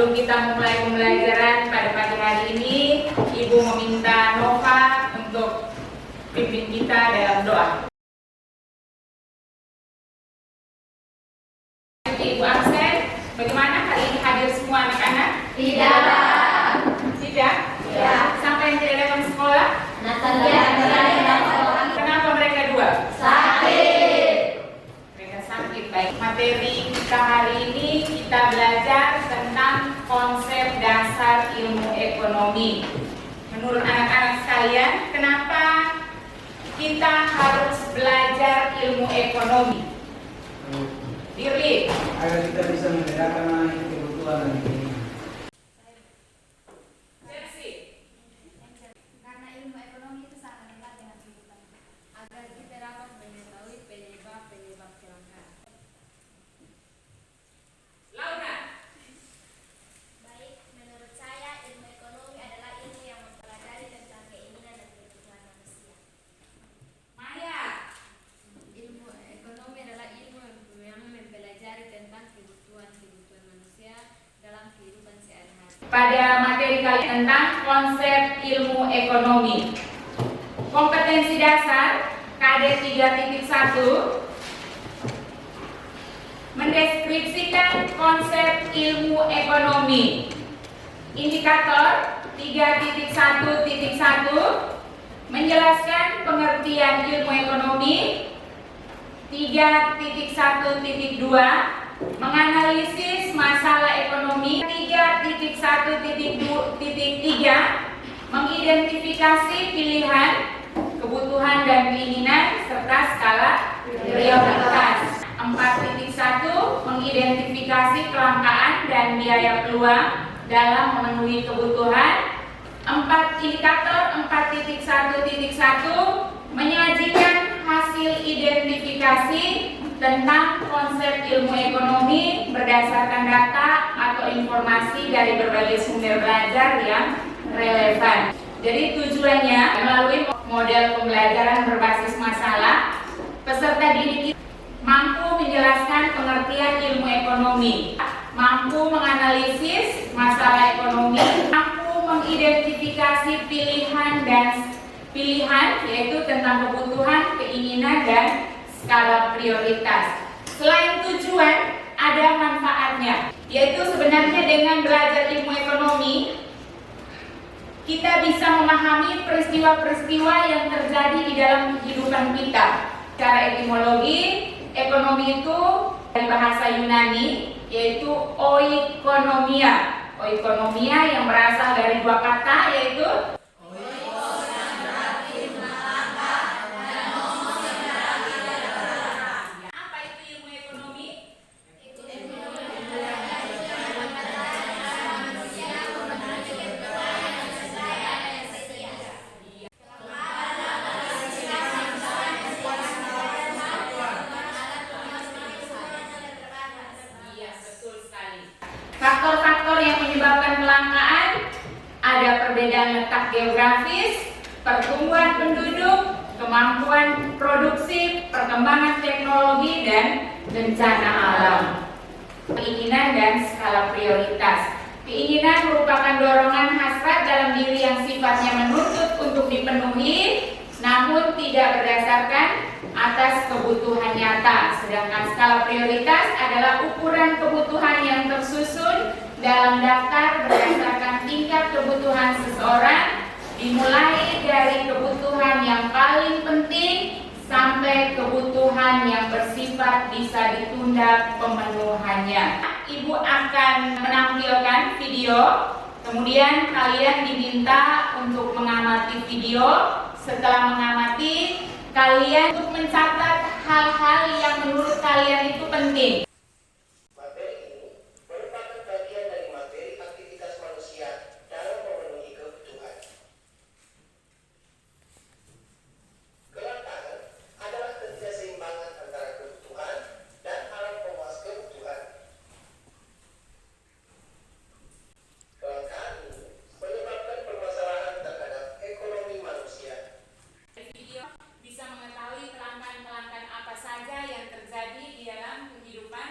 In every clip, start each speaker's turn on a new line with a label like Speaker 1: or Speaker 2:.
Speaker 1: sebelum kita memulai pembelajaran pada pagi hari ini, Ibu meminta Nova untuk pimpin kita dalam doa. Ibu absen, bagaimana hari ini hadir semua anak-anak?
Speaker 2: Tidak.
Speaker 1: Tidak?
Speaker 2: Ya.
Speaker 1: Sampai yang tidak datang sekolah? Kenapa mereka dua?
Speaker 2: Sakit.
Speaker 1: Mereka sakit. Baik, materi kita hari ini kita belajar tentang konsep dasar ilmu ekonomi. Menurut anak-anak sekalian, kenapa kita harus belajar ilmu ekonomi? Dirli,
Speaker 3: agar kita bisa membedakan mana itu kebutuhan dan keinginan.
Speaker 2: Karena ilmu ekonomi itu sangat dekat dengan kehidupan, agar kita dapat mengetahui penyebab kelangkaan.
Speaker 1: Laura,
Speaker 2: Baik, menurut saya ilmu ekonomi adalah ilmu yang mempelajari tentang keinginan dan kebutuhan manusia.
Speaker 1: Maya,
Speaker 2: Ilmu ekonomi adalah ilmu yang mempelajari tentang kebutuhan manusia dalam kehidupan sehari-hari.
Speaker 1: pada materi kali tentang konsep ilmu ekonomi. Kompetensi dasar KD 3.1 mendeskripsikan konsep ilmu ekonomi. Indikator 3.1.1 menjelaskan pengertian ilmu ekonomi. 3.1.2 menganalisis masalah ekonomi. 3.1.3 mengidentifikasi pilihan, kebutuhan dan keinginan serta skala prioritas. 4.1 mengidentifikasi kelangkaan dan biaya peluang dalam memenuhi kebutuhan. 4 indikator 4.1.1 menyajikan hasil identifikasi tentang konsep ilmu ekonomi berdasarkan data atau informasi dari berbagai sumber belajar yang relevan. Jadi tujuannya melalui model pembelajaran berbasis masalah, peserta didik mampu menjelaskan pengertian ilmu ekonomi, mampu menganalisis masalah ekonomi, mampu mengidentifikasi pilihan yaitu tentang kebutuhan, keinginan dan skala prioritas. Selain tujuan, ada manfaatnya, yaitu sebenarnya dengan belajar ilmu ekonomi kita bisa memahami peristiwa-peristiwa yang terjadi di dalam kehidupan kita. Secara etimologi, ekonomi itu dari bahasa Yunani yaitu oikonomia. Oikonomia yang berasal dari dua kata yaitu apa itu ilmu ekonomi? Iya, betul sekali. Faktor-faktor yang menyebabkan kelangkaan ada perbedaan letak geografis, pertumbuhan penduduk, kemampuan produksi, perkembangan teknologi dan bencana alam. Keinginan dan skala prioritas. Keinginan merupakan dorongan hasrat dalam diri yang sifatnya menuntut untuk dipenuhi, namun tidak berdasarkan atas kebutuhan nyata. Sedangkan skala prioritas adalah ukuran kebutuhan yang tersusun dalam daftar berdasarkan tingkat kebutuhan seseorang, dimulai dari kebutuhan yang paling penting sampai kebutuhan yang bersifat bisa ditunda pemenuhannya. Ibu akan menampilkan video, kemudian kalian diminta untuk mengamati video. Setelah mengamati, kalian untuk mencatat hal-hal yang menurut kalian itu penting.
Speaker 4: Materi ini merupakan bagian dari materi aktivitas manusia dalam memenuhi kebutuhan. Kelangkaan adalah ketidakseimbangan antara kebutuhan dan alat pemuas kebutuhan. Kelangkaan ini menyebabkan permasalahan terhadap ekonomi manusia.
Speaker 1: Video bisa mengetahui kelangkaan-kelangkaan apa saja yang terjadi di dalam kehidupan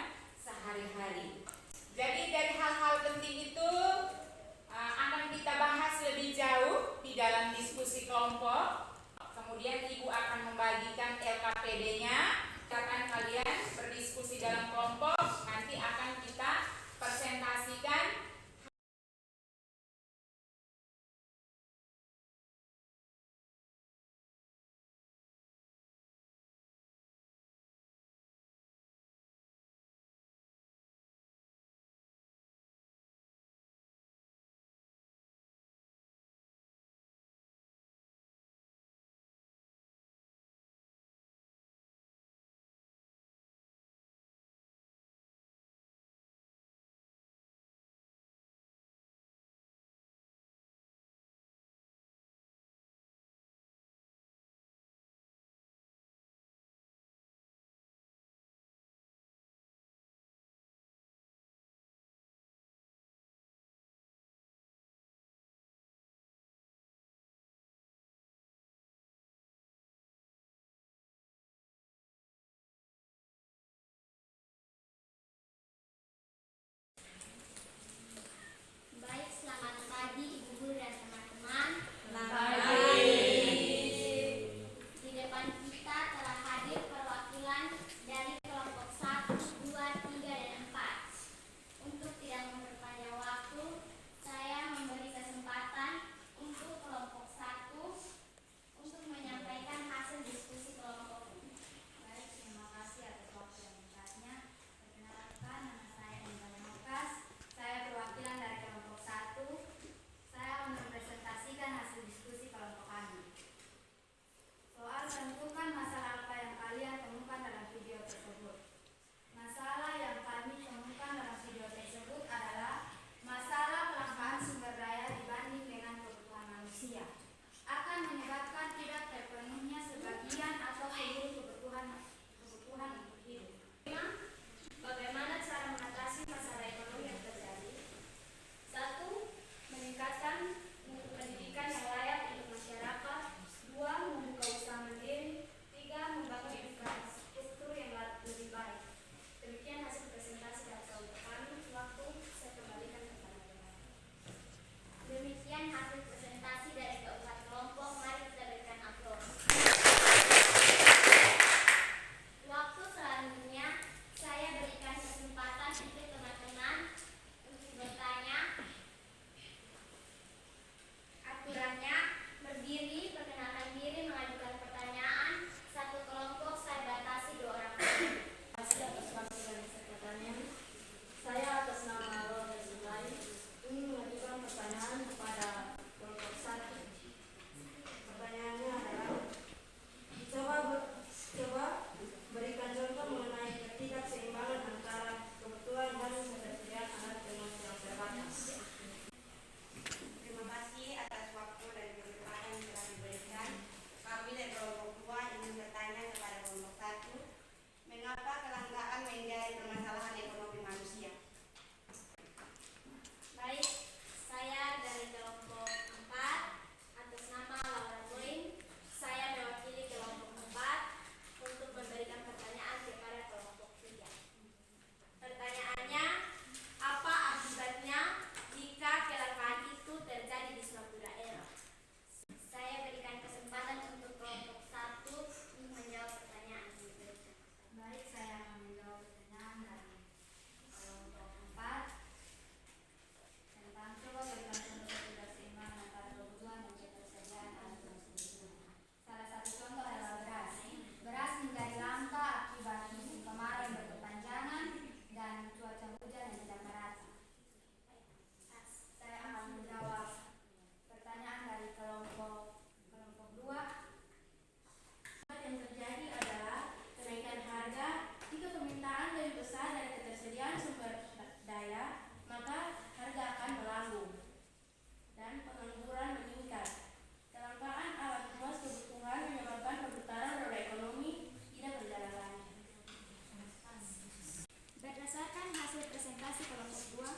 Speaker 2: presentasi kelompok 2.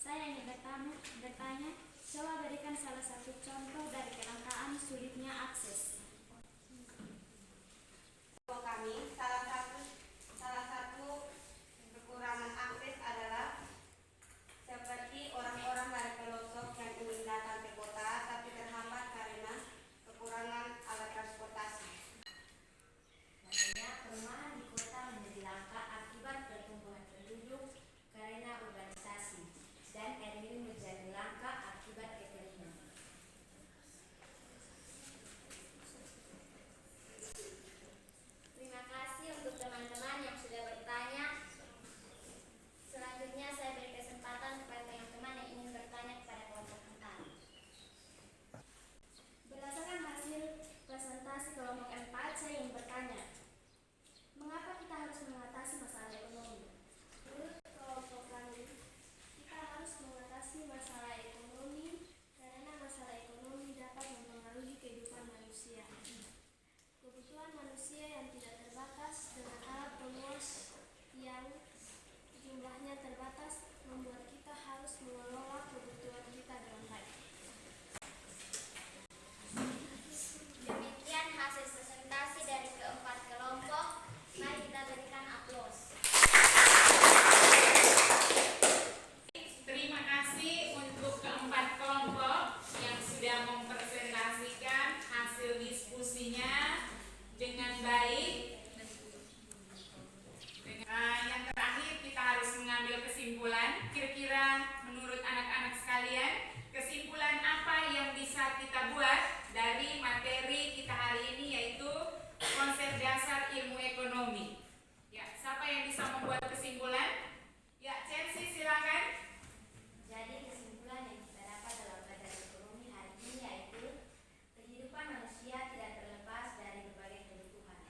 Speaker 2: Saya ingin bertanya, coba berikan salah satu contoh dari kelangkaan sulitnya akses.
Speaker 5: Kami salah satu kekurangan akses adalah seperti orang-orang dari pelosok yang ingin datang ke kota tapi terhambat karena kekurangan alat transportasi.
Speaker 2: Banyak perumahan di kota menjadi langka akibat pertumbuhan penduduk karena urbanisasi, dan air minum menjadi langka akibat kekeringan. Terima kasih untuk teman-teman yang sudah bertanya. Selanjutnya saya beri kesempatan kepada teman-teman yang ingin bertanya kepada kelompok 4. Berdasarkan hasil presentasi kelompok 4, saya ingin bertanya, mengapa kita harus mengatasi masalah ekonomi? Menurut kelompok kami, kita harus mengatasi masalah ekonomi karena masalah ekonomi dapat mempengaruhi kehidupan manusia. Kebutuhan manusia yang tidak terbatas dengan alat pemuas yang jumlahnya terbatas membuat kita harus mengelola kebutuhan kita dengan baik. Demikian hasil presentasi dari keempat kelompok. Mari kita berikan aplaus.
Speaker 1: Terima kasih untuk keempat kelompok yang sudah mempresentasikan hasil diskusinya dengan baik. Yang terakhir kita harus mengambil kesimpulan. Kira-kira menurut anak-anak sekalian, kesimpulan apa yang bisa kita buat dari materi kita hari ini, yaitu konsep dasar ilmu ekonomi? Ya, siapa yang bisa membuat kesimpulan? Ya, Chelsea silakan.
Speaker 2: Jadi kesimpulan yang kita dapat dalam pelajaran ekonomi hari ini yaitu kehidupan manusia tidak terlepas dari berbagai kebutuhan,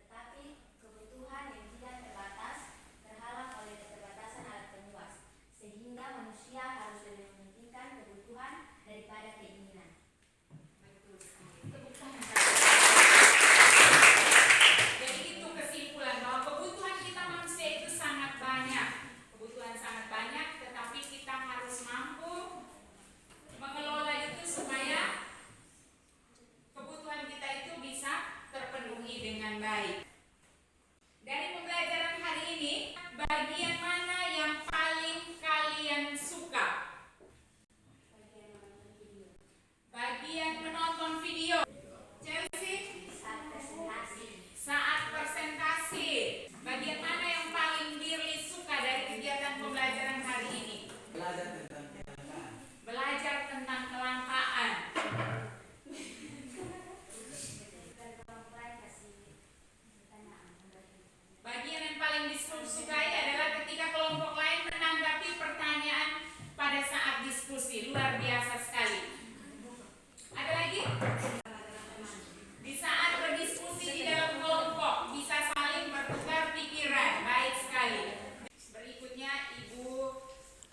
Speaker 2: tetapi kebutuhan yang tidak terbatas terhalang oleh keterbatasan alat pemuas, sehingga manusia harus lebih mementingkan kebutuhan daripada keinginan.
Speaker 1: Betul sekali. Tepuk tangan. Jadi itu kesimpulan bahwa kebutuhan kita manusia itu sangat banyak. Kebutuhan sangat banyak, tetapi kita harus mampu mengelola itu supaya kebutuhan kita itu bisa terpenuhi dengan baik. Dari pembelajaran hari ini, bagian mana yang paling kalian suka? Bagian menonton video. Chelsea?
Speaker 2: Saat presentasi.
Speaker 1: Saat presentasi. Bagian mana yang paling Dirli suka dari kegiatan pembelajaran hari ini?
Speaker 3: Belajar tentang kelangkaan.
Speaker 1: Belajar tentang kelangkaan.
Speaker 2: Dan kelompok lain kasih pertanyaan.
Speaker 1: Bagian yang paling disukai adalah ketika kelompok lain menanggapi pertanyaan pada saat diskusi. Luar biasa sekali. Ada lagi? Di saat berdiskusi di dalam kelompok bisa saling bertukar pikiran. Baik sekali. Berikutnya Ibu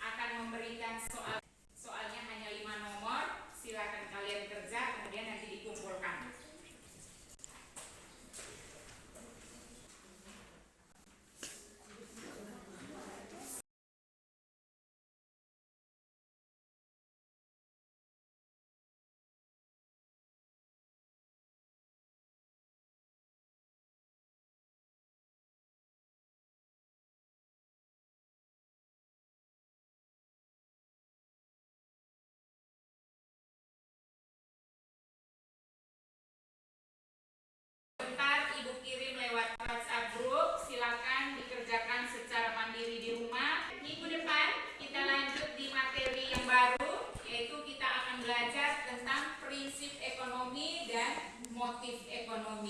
Speaker 1: akan memberikan soal. Soalnya hanya 5 nomor. Silakan kalian kerja, kemudian nanti dikumpulkan. Bentar Ibu kirim lewat WhatsApp group, silakan dikerjakan secara mandiri di rumah. Minggu depan kita lanjut di materi yang baru, yaitu kita akan belajar tentang prinsip ekonomi dan motif ekonomi.